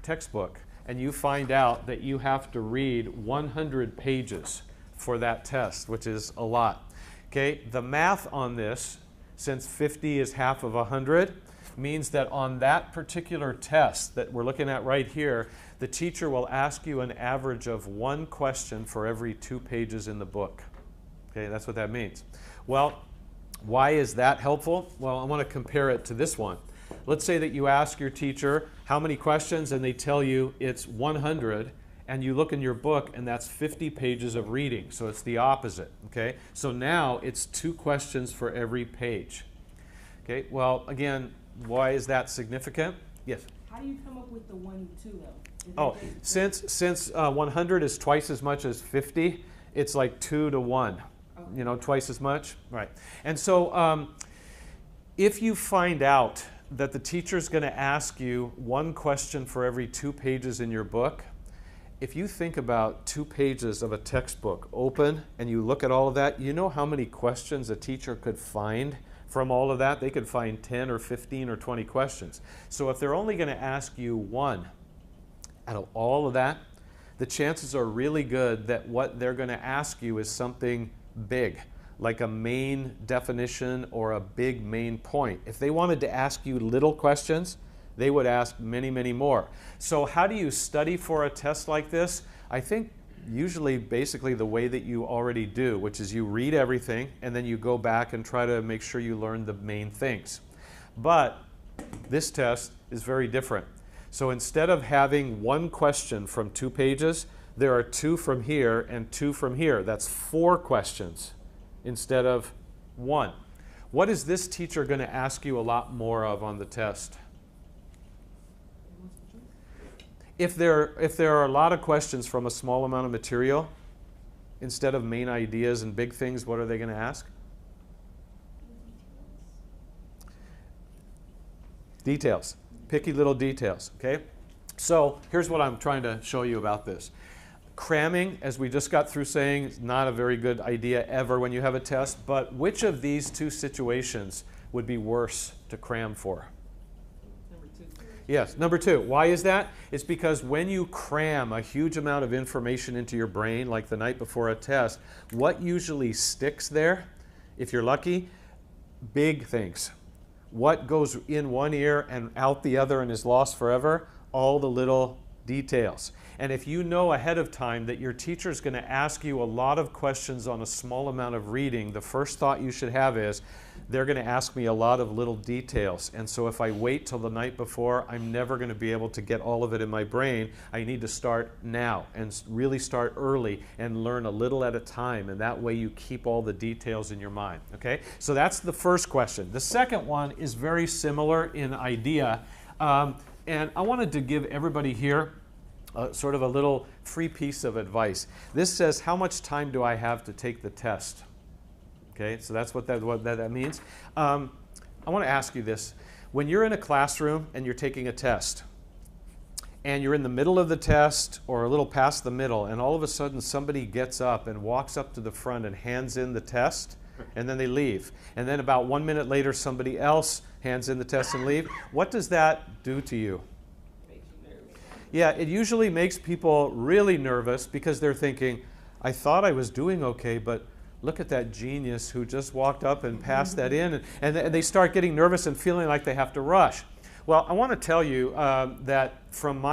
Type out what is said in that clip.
textbook and you find out that you have to read 100 pages for that test, which is a lot. Okay, the math on this, since 50 is half of 100, means that on that particular test that we're looking at right here, the teacher will ask you an average of 1 question for every 2 pages in the book. Okay, that's what that means. Well, why is that helpful? Well, I want to compare it to this one. Let's say that you ask your teacher how many questions and they tell you it's 100, and you look in your book and that's 50 pages of reading, so it's the opposite. Okay, so now it's 2 questions for every page. Okay, well, again, why is that significant? Yes? How do you come up with the 1 to 2 though? Oh, since 100 is twice as much as 50, it's like 2 to 1. Okay. You know, twice as much, right? And so if you find out that the teacher's going to ask you 1 question for every 2 pages in your book, if you think about 2 pages of a textbook open and you look at all of that, you know how many questions a teacher could find from all of that? They could find 10 or 15 or 20 questions. So if they're only going to ask you 1 out of all of that, the chances are really good that what they're going to ask you is something big, like a main definition or a big main point. If they wanted to ask you little questions, they would ask many, many more. So how do you study for a test like this? I think usually basically the way that you already do, which is you read everything and then you go back and try to make sure you learn the main things. But this test is very different. So instead of having 1 question from 2 pages, there are 2 from here and 2 from here. That's 4 questions instead of 1. What is this teacher going to ask you a lot more of on the test? If there are a lot of questions from a small amount of material, instead of main ideas and big things, what are they going to ask? Details. Picky little details, okay? So here's what I'm trying to show you about this. Cramming, as we just got through saying, is not a very good idea ever when you have a test, but which of these 2 situations would be worse to cram for? Yes, number 2. Why is that? It's because when you cram a huge amount of information into your brain, like the night before a test, what usually sticks there, if you're lucky? Big things. What goes in one ear and out the other and is lost forever? All the little details. And if you know ahead of time that your teacher is going to ask you a lot of questions on a small amount of reading, the first thought you should have is, they're going to ask me a lot of little details. And so if I wait till the night before, I'm never going to be able to get all of it in my brain. I need to start now and really start early and learn a little at a time. And that way you keep all the details in your mind. Okay? So that's the first question. The second one is very similar in idea. And I wanted to give everybody here sort of a little free piece of advice. This says, how much time do I have to take the test? Okay, so that's what that means. I want to ask you this. When you're in a classroom and you're taking a test, and you're in the middle of the test or a little past the middle, and all of a sudden somebody gets up and walks up to the front and hands in the test, and then they leave. And then about 1 minute later, somebody else hands in the test and leave. What does that do to you? Yeah, it usually makes people really nervous because they're thinking, I thought I was doing okay, but look at that genius who just walked up and passed that in. And they start getting nervous and feeling like they have to rush. Well, I want to tell you that from my